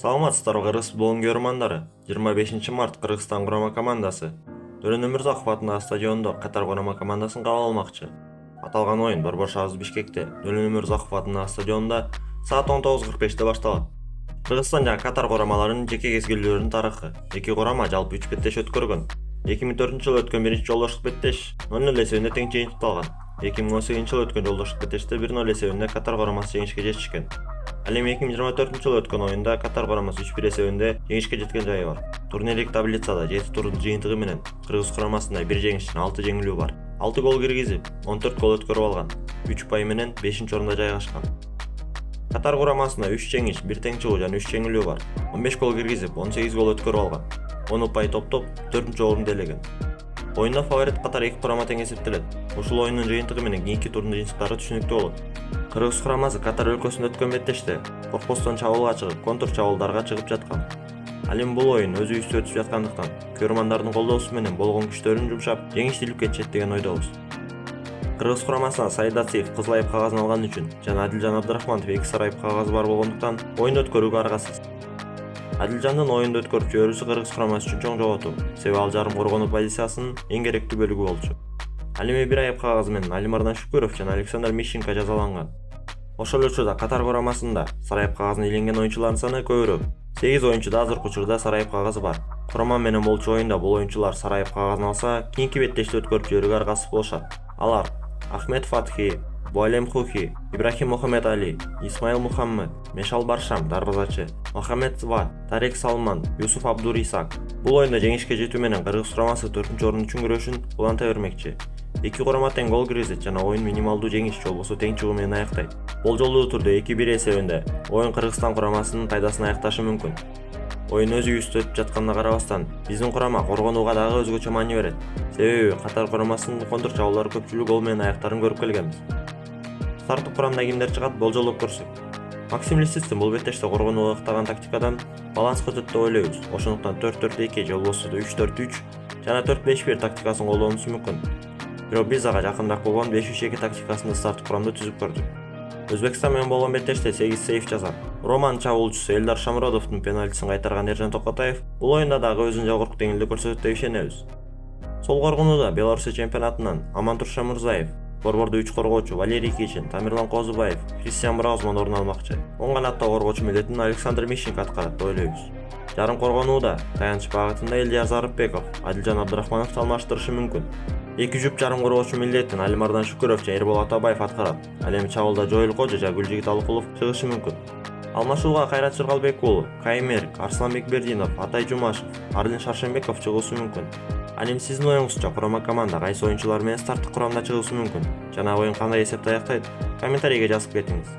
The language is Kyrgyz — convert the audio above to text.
Саламатсыздарбы кыргыз футболунун көрөрмандары. 25 март Кыргызстан курама командасы Дөрөн Өмүрзаков атындагы стадиондо Катар курама командасын кабыл алмакчы. Аталган оюн Борбор шаарыбыз Бишкекте Дөрөн Өмүрзаков атындагы стадионунда саат 19:45 башталат. Кыргызстан жана Катар курамаларынын жеке кезгилүүлөрүнүн тарыхы. Эки курама жалпы 3 беттеш өткөргөн. 2004-жылы өткөн биринчи жолдоштук беттеш 0-0 эсебинде тең жыйынтыкталган. 2018-жылы өткөн жолдоштук беттеште 1-0 эсебинде Катар курамасы жеңишке жетишкен. Ал эми 2024-жылы өткөн оюнда Катар курамасы 3-1 эсебинде жеңишке жеткен жайы бар. Турнирлик таблицада 7 турдун жыйынтыгы менен Кыргыз курамасында 1 жеңиш жана 6 жеңилүү бар. 6 гол киргизип, 14 гол өткөрүп алган. 3 упай менен 5-орунда жайгашкан. Катар курамасында 3 жеңиш, 1 тең чыгуу жана 3 жеңилүү бар. 15 гол киргизип, 18 гол өткөрүп алган. 10 упай топтоп 4-орунду ээлеген. Оюнда фаворит катар эки курама тең эсептелет. Ушул оюндун жыйынтыгы менен кийинки турдун жыйынтыктары түшүнүктүү болот. Кыргыз курамасы Катар өлкөсүндө өткөн беттеште коркпостон чабуулга чыгып, контур чабуулдарга чыгып жаткан. Ал эми бул оюн өзү үстү өтүп жаткандыктан көрөрмандардын колдоосу менен болгон күчтөрүн жумшап, жеңиштүүлүк кетишет деген ойдобуз. Кыргыз курамасына Саид Ациев кызыл айып кагазын алган үчүн жана Адилжан Абдрахманов 2 сары айып кагазы бар болгондуктан оюнду өткөрүүгө аргасыз. Адилжандын оюнду өткөрүп жиберүүсү Кыргыз курамасы үчүн чоң жоготуу, себеби ал жарым коргонуу позициясынын эң керектүү бөлүгү болчу. Ал эми 1 айып кагазы менен Алимардан Шүкүров жана Александр Мищенко жазаланган. Ошол учурда Катар курамасында сары айып кагазын ийленген оюнчулардын саны көбүрөөк. 8 оюнчуда азыркы учурда сары айып кагазы бар. Курама менен болчу оюнда бул оюнчулар сары айып кагазын алса, кийинки беттешти өткөрүп жиберүүгө аргасыз болушат. Алар Ахмед Фатхи, Буалем Хухи, Ибрахим Мухаммед Али, Исмаил Мухаммед, Мешал Баршам дарбазачы, Мохаммед Сват, Тарек Салман, Юсуф Абдур Исак. Бул оюнда жеңишке жетүү менен Кыргыз курамасы 4-орун үчүн күрөшүн уланта бермекчи. Эки курама тең гол киргизет жана оюн минималдуу жеңиш жолбосо тең чыгуу менен аяктайт. Болжолдуу түрдө 2-1 эсебинде оюн Кыргызстан курамасынын пайдасына аякташы мүмкүн. Оюн өз үйүбүздө өтүп жатканына карабастан, биздин курама коргонууга дагы өзгөчө маани берет. Себеби Катар курамасынын контур чабуулдары көпчүлүк гол менен аяктарын көрүп келгенбиз. Старттык курамда кимдер чыгат болжолдоп көрсөк. Максим Лисицин бул беттеште коргонууга ыктаган тактикадан баланска өтөт деп ойлойбуз. Ошондуктан 4-4-2 же болбосо 3-4-3 жана 4-5-1 тактикасын колдонуусу мүмкүн. Бирок биз ага жакындап болгон 5-3-2 тактикасында старттык курамда түзүп көрдүк. Өзбекстан менен болгон беттеште 8 сейф жасап, Роман чабуулчусу Элдар Шамродовдун пенальтисин кайтарган Ержан Токотаев бул оюнда дагы өзүн жогорку деңгээлде көрсөтөт деп ишенебиз. Сол коргонууда Беларусь чемпионатынан Амантур Шамурзаев, борбордо 3 коргоочу Валерий Кичин, Тамирлан Козубаев, Кристиан Браузман орун алмакчы. Оң канатта коргоочу милдетин Александр Мищенко аткарат деп ойлойбуз. Жарым коргонууда таяныч багытында Ильяс Арыпбеков, Адилжан Абдрахмановду алмаштырышы мүмкүн. Эки жүп жарым коргоочу милдетин Алимардан Шүкүров же Эрбол Атабаев аткарат. Ал эми чабуулда Жоэл Кожо же Гүлжигит Алыкулов чыгышы мүмкүн. Алмашууга Кайрат Жыргалбек уулу, Каймерк, Арсланбек Бердинов, Атай Жумашев, Арлин Шаршенбеков чыгуусу мүмкүн. Ал эми сиздин оюңузча курама команда кайсы оюнчулар менен старттык курамда чыгуусу мүмкүн? Жана оюн кандай эсепте аяктайт? Комментарийге жазып кетиңиз.